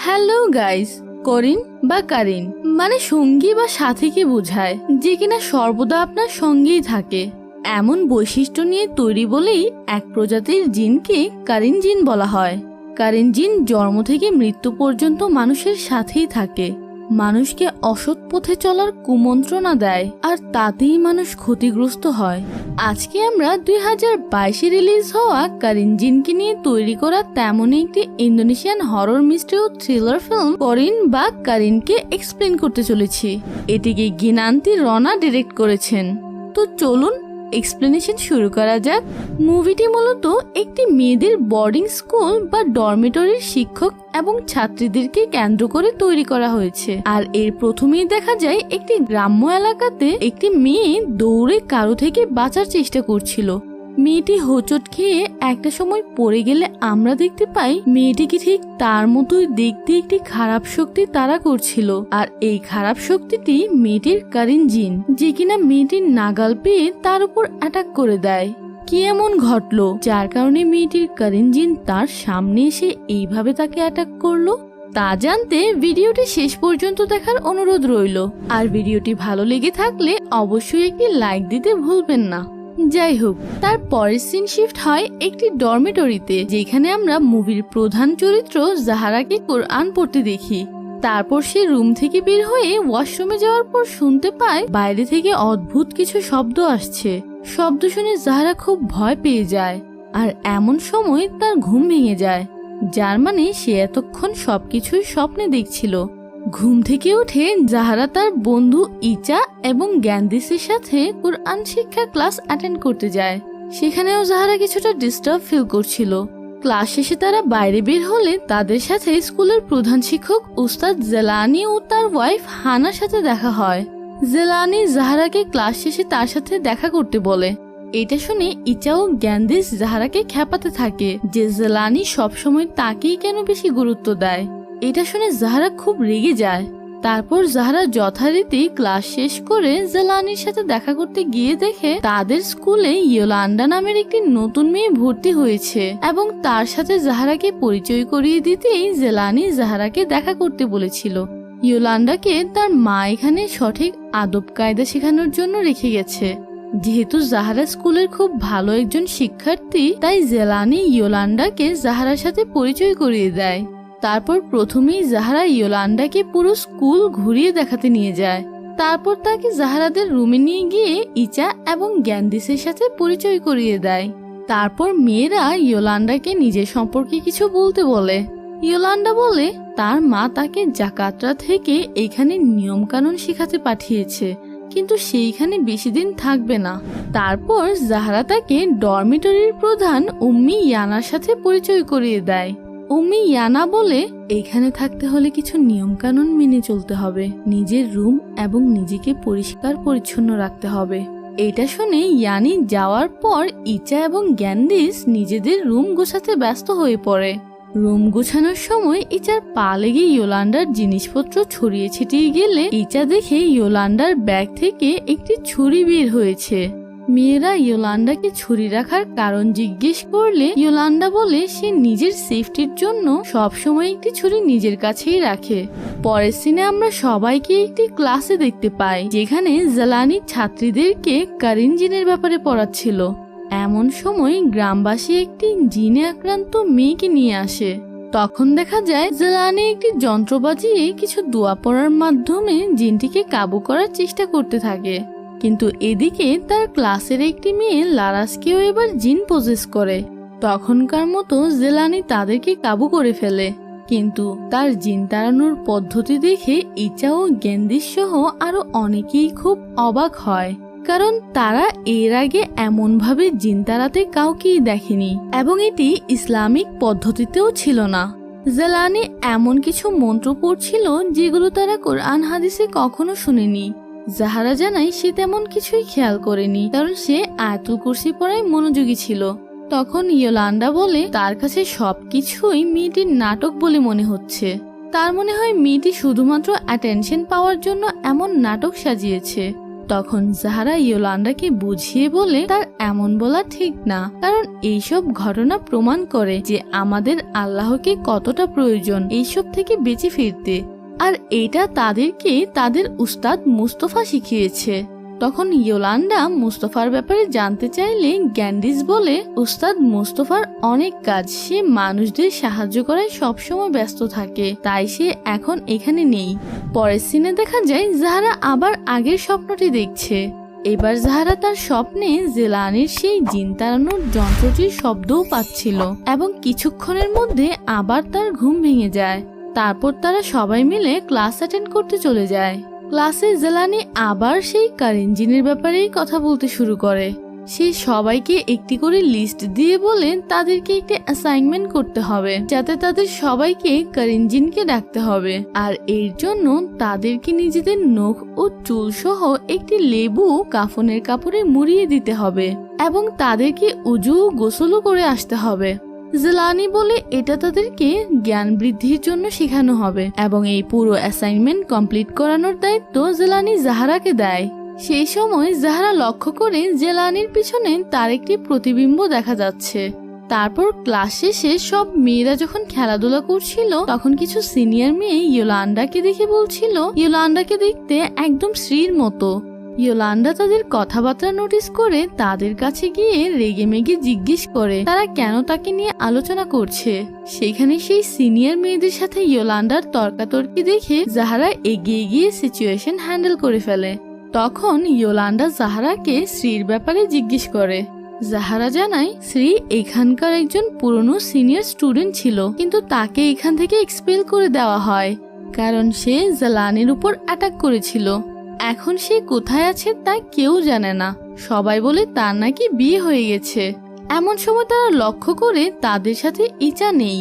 Hello guys, করিন বা Karine মানে সঙ্গী বা সাথীকে বোঝায়, যে কিনা সর্বদা আপনার সঙ্গেই থাকে। এমন বৈশিষ্ট্য নিয়ে তৈরি বলেই এক প্রজাতির জিনকে কারিন জিন বলা হয়। কারিন জিন জন্ম থেকে মৃত্যু পর্যন্ত মানুষের সাথেই থাকে, মানুষকে অসৎ পথে চলার কুমন্ত্রণা দেয়, আর তাতেই মানুষ ক্ষতিগ্রস্ত হয়। আজকে আমরা 2022-এ রিলিজ হওয়া কারিন জিনকে নিয়ে তৈরি করা তেমনই একটি ইন্দোনেশিয়ান হরর মিস্ট্রি ও থ্রিলার ফিল্ম করিন বা কারিনকে এক্সপ্লেন করতে চলেছি। এটিকে গিনান্তি রনা ডিরেক্ট করেছেন। তো চলুন এক্সপ্লেনেশন শুরু করা যাক। মুভিটি মূলত একটি মেয়েদের বোর্ডিং স্কুল বা ডরমিটরির শিক্ষক এবং ছাত্রীদেরকে কেন্দ্র করে তৈরি করা হয়েছে। আর এর প্রথমেই দেখা যায় একটি গ্রাম্য এলাকাতে একটি মেয়ে দৌড়ে কারো থেকে বাঁচার চেষ্টা করছিল। মেয়েটি হোঁচট খেয়ে একটা সময় পড়ে গেলে আমরা দেখতে পাই মেয়েটিকে ঠিক তার মতোই দেখতে একটি খারাপ শক্তি তাড়া করছিল। আর এই খারাপ শক্তিটি মেয়েটির কারিন জিন, যে কিনা মেয়েটির নাগাল পেয়ে তার উপর অ্যাটাক করে দেয়। কি এমন ঘটলো যার কারণে মেয়েটির কারিন জিন তার সামনে এসে এইভাবে তাকে অ্যাটাক করলো? তা জানতে ভিডিওটি শেষ পর্যন্ত দেখার অনুরোধ রইল। আর ভিডিওটি ভালো লেগে থাকলে অবশ্যই একটি লাইক দিতে ভুলবেন না। যাই হোক, তার পরের সিন শিফট হয় একটি ডরমিটরিতে, যেখানে আমরা মুভির প্রধান চরিত্র জাহারাকে কোরআন পড়তে দেখি। তারপর সে রুম থেকে বের হয়ে ওয়াশরুমে যাওয়ার পর শুনতে পায় বাইরে থেকে অদ্ভুত কিছু শব্দ আসছে। শব্দ শুনে জাহারা খুব ভয় পেয়ে যায়, আর এমন সময় তার ঘুম ভেঙে যায়, যার মানে সে এতক্ষণ সবকিছুই স্বপ্নে দেখছিল। ঘুম থেকে উঠে জাহারা তার বন্ধু ইচা এবং গ্যান্দিসের সাথে কোরআন শিক্ষা ক্লাস অ্যাটেন্ড করতে যায়। সেখানেও জাহারা কিছুটা ডিস্টার্ব ফিল করছিল। ক্লাস শেষে তারা বাইরে বের হলে তাদের সাথে স্কুলের প্রধান শিক্ষক উস্তাদ জেলানি ও তার ওয়াইফ হানার সাথে দেখা হয়। জেলানি জাহারাকে ক্লাস শেষে তার সাথে দেখা করতে বলে। এটা শুনে ইচা ও গ্যান্দিস জাহারাকে খেপাতে থাকে যে জেলানি সবসময় তাকেই কেন বেশি গুরুত্ব দেয়। এটা শুনে জাহারা খুব রেগে যায়। তারপর জাহারা যথারীতি ক্লাস শেষ করে জেলানির সাথে দেখা করতে গিয়ে দেখে তাদের স্কুলে ইয়োলান্ডা নামের একটি নতুন মেয়ে ভর্তি হয়েছে, এবং তার সাথে জাহারাকে পরিচয় করিয়ে দিতেই জেলানি জাহারাকে দেখা করতে বলেছিল। ইয়োলান্ডাকে তার মা এখানে সঠিক আদব কায়দা শেখানোর জন্য রেখে গেছে। যেহেতু জাহারা স্কুলের খুব ভালো একজন শিক্ষার্থী, তাই জেলানি ইয়োলান্ডাকে জাহারার সাথে পরিচয় করিয়ে দেয়। তারপর প্রথমেই জাহারা ইয়োলান্ডাকে পুরো স্কুল ঘুরিয়ে দেখাতে নিয়ে যায়। তারপর তাকে জাহারাদের রুমে নিয়ে গিয়ে ইচা এবং গ্যান্দিসের সাথে পরিচয় করিয়ে দেয়। তারপর মেয়েরা ইয়োলান্ডাকে নিজের সম্পর্কে কিছু বলতে বলে। ইয়োলান্ডা বলে তার মা তাকে জাকার্তা থেকে এখানে নিয়ম কানুন শেখাতে পাঠিয়েছে, কিন্তু সেইখানে বেশি দিন থাকবে না। তারপর জাহারা তাকে ডরমিটরির প্রধান উম্মি ইয়ানার সাথে পরিচয় করিয়ে দেয়। উম্মি ইয়ানা বলে এখানে থাকতে হলে কিছু নিয়ম কানুন মেনে চলতে হবে, নিজের রুম এবং নিজেকে পরিষ্কার পরিচ্ছন্ন রাখতে হবে। এটা শুনে ইয়ানি যাওয়ার পর ইচা এবং গ্যান্দিস নিজেদের রুম গোছাতে ব্যস্ত হয়ে পড়ে। রুম গোছানোর সময় ইচার পা লেগে ইয়োলান্ডার জিনিসপত্র ছড়িয়ে ছিটিয়ে গেলে ইচা দেখে ইয়োলান্ডার ব্যাগ থেকে একটি ছুরি বের হয়েছে। মেয়েরা ইয়োলান্ডাকে ছুরি রাখার কারণ জিজ্ঞেস করলে ইয়োলান্ডা বলে সে নিজের সেফটির জন্য সবসময় একটি ছুরি নিজের কাছেই রাখে। পরের সিনে আমরা সবাইকে একটি ক্লাসে দেখতে পাই, যেখানে জেলানি ছাত্রীদেরকে কারিন জিনের ব্যাপারে পড়াচ্ছিল। এমন সময় গ্রামবাসী একটি জিনে আক্রান্ত মেয়েকে নিয়ে আসে। তখন দেখা যায় জেলানি একটি যন্ত্র বাজিয়ে কিছু দোয়া পড়ার মাধ্যমে জিনটিকে কাবু করার চেষ্টা করতে থাকে। কিন্তু এদিকে তার ক্লাসের একটি মেয়ে লারাসকেও এবার জিন পজেস করে। তখনকার মতো জেলানি তাদেরকে কাবু করে ফেলে, কিন্তু তার জিন তাড়ানোর পদ্ধতি দেখে ইচা ও গ্যান্দিস সহ আরো অনেকেই খুব অবাক হয়, কারণ তারা এর আগে এমন ভাবে জিন তাড়াতে কাউকেই দেখেনি, এবং এটি ইসলামিক পদ্ধতিতেও ছিল না। জেলানি এমন কিছু মন্ত্র পড়ছিল যেগুলো তারা কোরআন হাদিসে কখনো শুনেনি। জাহারা জানায় সে তেমন কিছুই খেয়াল করেনি, কারণ সে আয়াতুল কুরসি পড়ায় মনোযোগী ছিল। তখন ইয়োলান্ডা বলে তার কাছে সবকিছুই মেয়েটির নাটক বলে মনে হচ্ছে। তার মনে হয় মেয়েটি শুধুমাত্র অ্যাটেনশন পাওয়ার জন্য এমন নাটক সাজিয়েছে। তখন জাহারা ইয়োলান্ডাকে বুঝিয়ে বলে তার এমন বলা ঠিক না, কারণ এইসব ঘটনা প্রমাণ করে যে আমাদের আল্লাহকে কতটা প্রয়োজন এইসব থেকে বেঁচে ফিরতে, আর এটা তাদেরকে তাদের উস্তাদ মুস্তফা শিখিয়েছে। তখন ইয়োলান্ডা মুস্তফার ব্যাপারে জানতে চাইলে গ্যান্ডিস বলে উস্তাদ মুস্তফার অনেক কাজ, সে মানুষদের সাহায্য করায় সবসময় ব্যস্ত থাকে, তাই সে এখন এখানে নেই। পরের সিনে দেখা যায় জাহারা আবার আগের স্বপ্নটি দেখছে। এবার জাহারা তার স্বপ্নে জেলানির সেই জিন তাড়ানোর যন্ত্রটির শব্দও পাচ্ছিল এবং কিছুক্ষণের মধ্যে আবার তার ঘুম ভেঙে যায়। তারপর তারা সবাই মিলে ক্লাস অ্যাটেন্ড করতে চলে যায়। ক্লাসে জেলানি আবার সেই কারিন জিনের ব্যাপারেই কথা বলতে শুরু করে। সে সবাইকে একটি করে লিস্ট দিয়ে বলে তাদেরকে একটি অ্যাসাইনমেন্ট করতে হবে, যাতে তাদের সবাইকে কারিন জিনকে ডাকতে হবে, আর এর জন্য তাদেরকে নিজেদের নখ ও চুল সহ একটি লেবু কাফনের কাপড়ে মুড়িয়ে দিতে হবে এবং তাদেরকে উজু গোসলও করে আসতে হবে। জেলানি বলে এটা তাদেরকে জ্ঞান বৃদ্ধির জন্য শেখানো হবে এবং এই পুরো অ্যাসাইনমেন্ট কমপ্লিট করানোর দায়িত্ব জেলানি জাহারাকে দেয়। সেই সময় জাহারা লক্ষ্য করে জেলানির পিছনে তার একটি প্রতিবিম্ব দেখা যাচ্ছে। তারপর ক্লাস শেষে সব মেয়েরা যখন খেলাধুলা করছিল তখন কিছু সিনিয়র মেয়ে ইয়োলান্ডাকে দেখে বলছিল ইয়োলান্ডাকে দেখতে একদম শ্রীর মতো। ইয়োলান্ডা তাদের কথাবার্তা নোটিস করে তাদের কাছে গিয়ে রেগে মেগে জিজ্ঞেস করে তারা কেন তাকে নিয়ে আলোচনা করছে। সেখানে সেই সিনিয়র মেয়েদের সাথে ইয়োলান্ডার তর্কাতর্কি দেখে জাহারা এগিয়ে গিয়ে সিচুয়েশন হ্যান্ডেল করে ফেলে। তখন ইয়োলান্ডা জাহারাকে শ্রীর ব্যাপারে জিজ্ঞেস করে। জাহারা জানায় শ্রী এখানকার একজন পুরনো সিনিয়র স্টুডেন্ট ছিল, কিন্তু তাকে এখান থেকে এক্সপেল করে দেওয়া হয় কারণ সে জেলানির উপর অ্যাটাক করেছিল। এখন সে কোথায় আছে তা কেউ জানে না, সবাই বলে তার নাকি বিয়ে হয়ে গেছে। এমন সময় তারা লক্ষ্য করে তাদের সাথে ইচা নেই।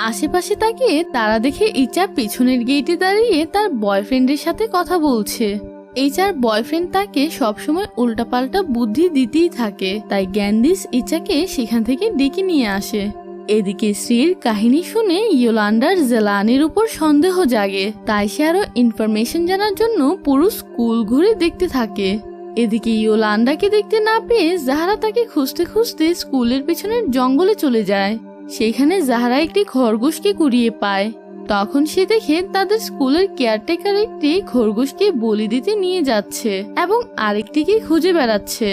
আশেপাশে তাকে তারা দেখে ইচা পেছনের গেটে দাঁড়িয়ে তার বয়ফ্রেন্ডের সাথে কথা বলছে। ইচার বয়ফ্রেন্ড তাকে সবসময় উল্টাপাল্টা বুদ্ধি দিতেই থাকে, তাই গ্যান্ডিস ইচাকে সেখান থেকে ডেকে নিয়ে আসে। এদিকে শ্রীর কাহিনী শুনে ইয়োলান্ডার জেলানির উপর সন্দেহ জাগে, তাই সে আরো ইনফরমেশন জানার জন্য পুরো স্কুল ঘুরে দেখতে থাকে। এদিকে ইয়োলান্ডাকে দেখতে না পেয়ে জাহারা তাকে খুঁজতে খুঁজতে স্কুলের পেছনের জঙ্গলে চলে যায়। সেখানে জাহারা একটি খরগোশকে কুড়িয়ে পায়। তখন সে দেখে তাদের স্কুলের কেয়ারটেকার একটি খরগোশকে বলি দিতে নিয়ে যাচ্ছে এবং আরেকটিকে খুঁজে বেড়াচ্ছে।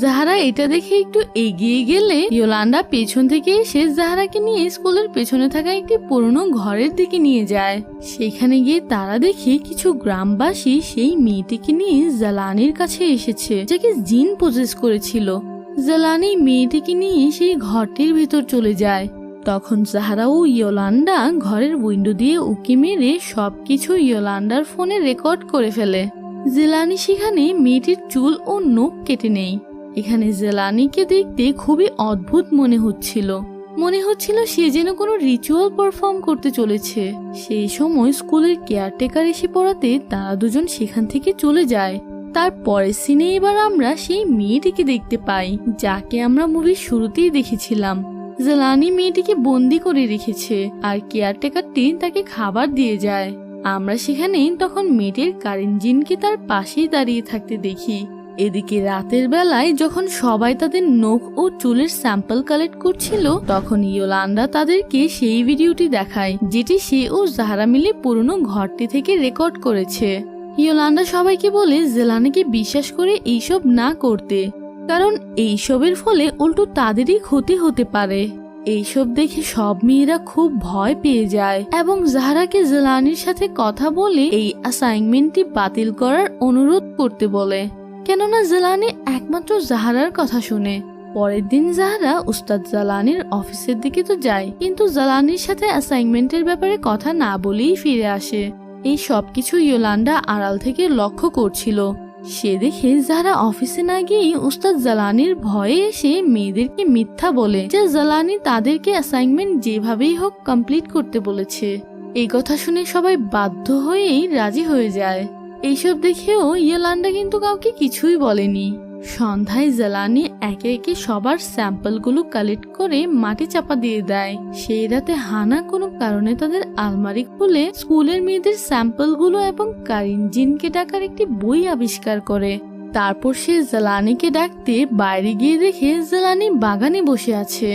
জাহারা এটা দেখে একটু এগিয়ে গেলে ইয়োলান্ডা পেছন থেকে এসে জাহারাকে নিয়ে স্কুলের পেছনে থাকা একটি পুরনো ঘরের দিকে নিয়ে যায়। সেখানে গিয়ে তারা দেখে কিছু গ্রামবাসী সেই মেয়েটিকে নিয়ে জেলানির কাছে এসেছে, যাকে জিন পজেস করেছিল। জেলানি মেয়েটিকে নিয়ে সেই ঘরটির ভিতর চলে যায়। তখন জাহারা ও ইয়োলান্ডা ঘরের উইন্ডো দিয়ে উকি মেরে সবকিছু ইয়োলান্ডার ফোনে রেকর্ড করে ফেলে। জেলানি সেখানে মেয়েটির চুল ও নখ কেটে নেয়। এখানে জেলানিকে দেখতে খুবই অদ্ভুত মনে হচ্ছিল সে যেন কোনো রিচুয়াল পারফর্ম করতে চলেছে। সেই সময় স্কুলের কেয়ারটেকার এসে পড়াতে তারা দুজন সেখান থেকে চলে যায়। তার পরের সিনে এবার আমরা সেই মেয়েটিকে দেখতে পাই, যাকে আমরা মুভির শুরুতেই দেখেছিলাম। জেলানি মেয়েটিকে বন্দি করে রেখেছে আর কেয়ারটেকারটি তাকে খাবার দিয়ে যায়। আমরা সেখানে তখন মেয়েটির কারিন জিনকে তার পাশেই দাঁড়িয়ে থাকতে দেখি। এদিকে রাতের বেলায় যখন সবাই তাদের নখ ও চুলের স্যাম্পল কালেক্ট করছিল, তখন ইয়োলান্ডা তাদেরকে সেই ভিডিওটি দেখায় যেটি সে ও জাহারা মিলে পুরনো ঘরটি থেকে রেকর্ড করেছে। ইয়োলান্ডা সবাইকে বলে জেলানিকে বিশ্বাস করে এইসব না করতে, কারণ এইসবের ফলে উল্টো তাদেরই ক্ষতি হতে পারে। এইসব দেখে সব মেয়েরা খুব ভয় পেয়ে যায় এবং জাহারাকে জেলানির সাথে কথা বলে এই অ্যাসাইনমেন্টটি বাতিল করার অনুরোধ করতে বলে, কেননা জেলানি একমাত্র জাহারার কথা শুনে। পরের দিন জাহারা উস্তাদ জালানির অফিসের দিকে তো যায়, কিন্তু জালানির সাথে অ্যাসাইনমেন্টের ব্যাপারে কথা না বলেই ফিরে আসে। এই সবকিছু ইয়োলান্ডা আড়াল থেকে লক্ষ্য করছিল। সে দেখে যারা অফিসে না গিয়ে উস্তাদ জালানির ভয়ে এসে মেয়েদেরকে মিথ্যা বলে যে জালানি তাদেরকে অ্যাসাইনমেন্ট যেভাবেই হোক কমপ্লিট করতে বলেছে। এই কথা শুনে সবাই বাধ্য হয়েই রাজি হয়ে যায়। এইসব দেখেও ইয়োলান্ডা কিন্তু কাউকে কিছুই বলেনি। সন্ধ্যায় জালানি একে একে সবার স্যাম্পলগুলো কালেক্ট করে মাটি চাপা দিয়ে দেয়। সেই রাতে হানা কোনো কারণে তাদের আলমারি খুলে স্কুলের মেয়েদের স্যাম্পলগুলো এবং কারিন জিনকে ডাকার একটি বই আবিষ্কার করে। তারপর সে জেলানিকে ডাকতে বাইরে গিয়ে দেখে জেলানি বাগানে বসে আছে।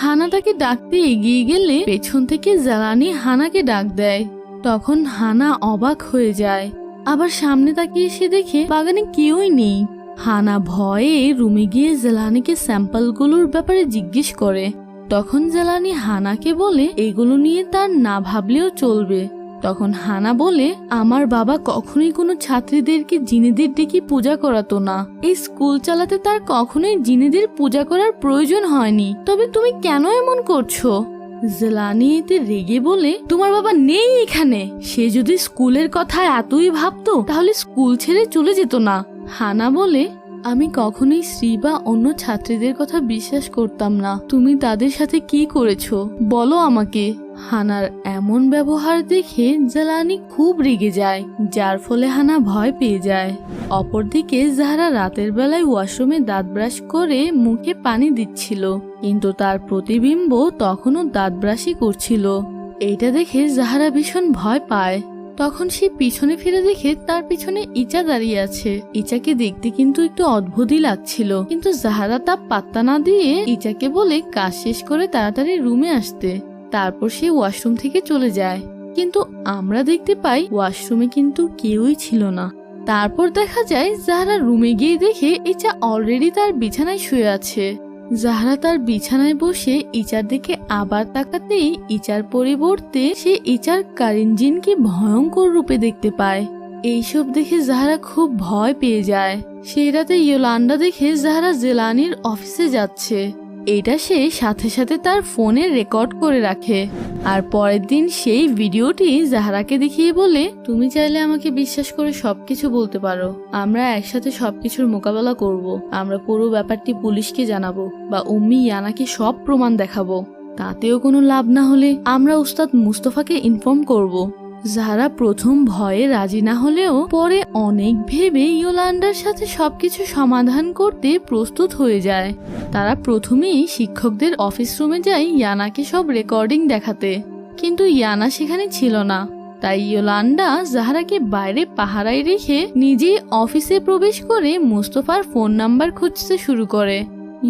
হানা তাকে ডাকতে এগিয়ে গেলে পেছন থেকে জেলানি হানাকে ডাক দেয়। তখন হানা অবাক হয়ে যায়, আবার সামনে তাকিয়ে এসে দেখে বাগানে কেউই নেই। হানা ভয়ে রুমে গিয়ে জেলানিকে স্যাম্পলগুলোর ব্যাপারে জিজ্ঞেস করে। তখন জেলানি হানাকে বলে এগুলো নিয়ে তার না ভাবলেও চলবে। তখন হানা বলে, আমার বাবা কখনোই কোনো ছাত্রীদেরকে জিনেদের ডেকে পূজা করাতো না। এই স্কুল চালাতে তার কখনোই জিনেদের পূজা করার প্রয়োজন হয়নি। তবে তুমি কেন এমন করছো? জেলানি এতে রেগে বলে, তোমার বাবা নেই এখানে। সে যদি স্কুলের কথা এতই ভাবতো তাহলে স্কুল ছেড়ে চলে যেত না। হানা বলে, আমি কখনোই শ্রী বা অন্য ছাত্রীদের কথা বিশ্বাস করতাম না। তুমি তাদের সাথে কি করেছো বলো আমাকে। হানার এমন ব্যবহার দেখে জেলানি খুব রেগে যায়, যার ফলে হানা ভয় পেয়ে যায়। অপরদিকে জাহরা রাতের বেলায় ওয়াশরুমে দাঁত ব্রাশ করে মুখে পানি দিচ্ছিল, কিন্তু তার প্রতিবিম্ব তখনও দাঁত ব্রাশই করছিল। এটা দেখে জাহরা ভীষণ ভয় পায়। তখন সে পিছনে ফিরে দেখে তার পিছনে ইচা দাঁড়িয়ে আছে। ইচাকে দেখতে কিন্তু একটু অদ্ভুতই লাগছিল, কিন্তু জাহরা তা পাত্তা না দিয়ে ইচাকে বলে কাজ শেষ করে তাড়াতাড়ি রুমে আসতে। তারপর সে ওয়াশরুম থেকে চলে যায়, কিন্তু আমরা দেখতে পাই ওয়াশরুমে কিন্তু কেউই ছিল না। তারপর দেখা যায় জাহরা রুমে গিয়ে দেখে ইচা অলরেডি তার বিছানায় শুয়ে আছে। জাহরা তার বিছানায় বসে ইচার দিকে আবার তাকাতেই ইচার পরিবর্তে সে ইচার কারিনজিনকে ভয়ঙ্কর রূপে দেখতে পায়। এইসব দেখে জাহরা খুব ভয় পেয়ে যায়। সেই রাতে ইয়োলান্ডা দেখে জাহরা জেলানির অফিসে যাচ্ছে। এটা সে সাথে সাথে তার ফোনে রেকর্ড করে রাখে, আর পরের দিন সেই ভিডিওটি জাহরাকে দেখিয়ে বলে, তুমি চাইলে আমাকে বিশ্বাস করে সবকিছু বলতে পারো। আমরা একসাথে সবকিছুর মোকাবেলা করব। আমরা পুরো ব্যাপারটি পুলিশকে জানাবো বা উম্মি ইয়ানাকে সব প্রমাণ দেখাবো। তাতেও কোনো লাভ না হলে আমরা উস্তাদ মুস্তফাকে ইনফর্ম করব। জাহরা প্রথম ভয়ে রাজি না হলেও পরে অনেক ভেবে ইয়োলান্ডার সাথে সবকিছু সমাধান করতে প্রস্তুত হয়ে যায়। তারা প্রথমেই শিক্ষকদের অফিস রুমে যায় ইয়ানাকে সব রেকর্ডিং দেখাতে, কিন্তু ইয়ানা সেখানে ছিল না। তাই ইয়োলান্ডা জাহরাকে বাইরে পাহারায় রেখে নিজেই অফিসে প্রবেশ করে মুস্তফার ফোন নাম্বার খুঁজতে শুরু করে।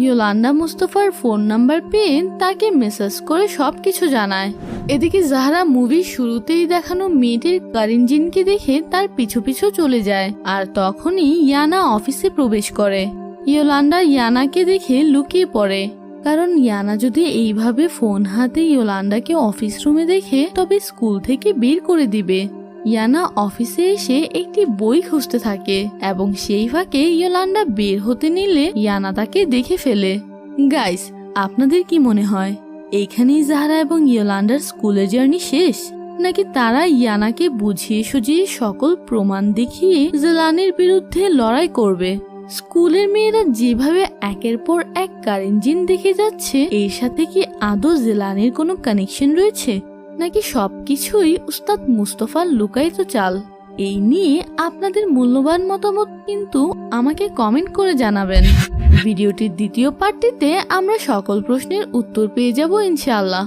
ইয়োলান্ডা মুস্তফার ফোন নাম্বার পেয়ে তাকে মেসেজ করে সবকিছু জানায়। এদিকে জাহরা মুভির শুরুতেই দেখানো মেয়েটির কারিনজিনকে দেখে তার পিছু পিছু চলে যায়, আর তখনই ইয়ানা অফিসে প্রবেশ করে। ইয়োলান্ডা ইয়ানাকে দেখে লুকিয়ে পড়ে, কারণ ইয়ানা যদি এইভাবে ফোন হাতে ইয়োলান্ডাকে অফিস রুমে দেখে তবে স্কুল থেকে বের করে দিবে। ইয়ানা অফিসে এসে একটি বই খুঁজতে থাকে এবং সেই ফাঁকে ইয়োলান্ডা বের হতে নিলে ইয়ানা তাকে দেখে ফেলে। গাইস, আপনাদের কি মনে হয় এইখানেই জাহরা এবং ইয়োলান্ডার স্কুলের জার্নি শেষ, নাকি তারা ইয়ানাকে বুঝিয়ে সুঝিয়ে সকল প্রমাণ দেখিয়ে জেলানির বিরুদ্ধে লড়াই করবে? স্কুলের মেয়েরা যেভাবে একের পর এক কারিনজিন দেখে যাচ্ছে, এর সাথে কি আদৌ জেলানির কোনো কানেকশন রয়েছে, নাকি সবকিছুই উস্তাদ মুস্তফার লুকায়িত চাল? এই নিয়ে আপনাদের মূল্যবান মতামত কিন্তু আমাকে কমেন্ট করে জানাবেন। ভিডিওটির দ্বিতীয় পার্টটিতে আমরা সকল প্রশ্নের উত্তর পেয়ে যাব ইনশাআল্লাহ।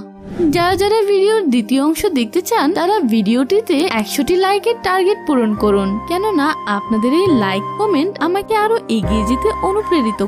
যারা যারা ভিডিওর দ্বিতীয় অংশ দেখতে চান তারা ভিডিওটিতে 100টি লাইকের টার্গেট পূরণ করুন, কেননা আপনাদের এই লাইক কমেন্ট আমাকে আরো এগিয়ে যেতে অনুপ্রেরিত করে।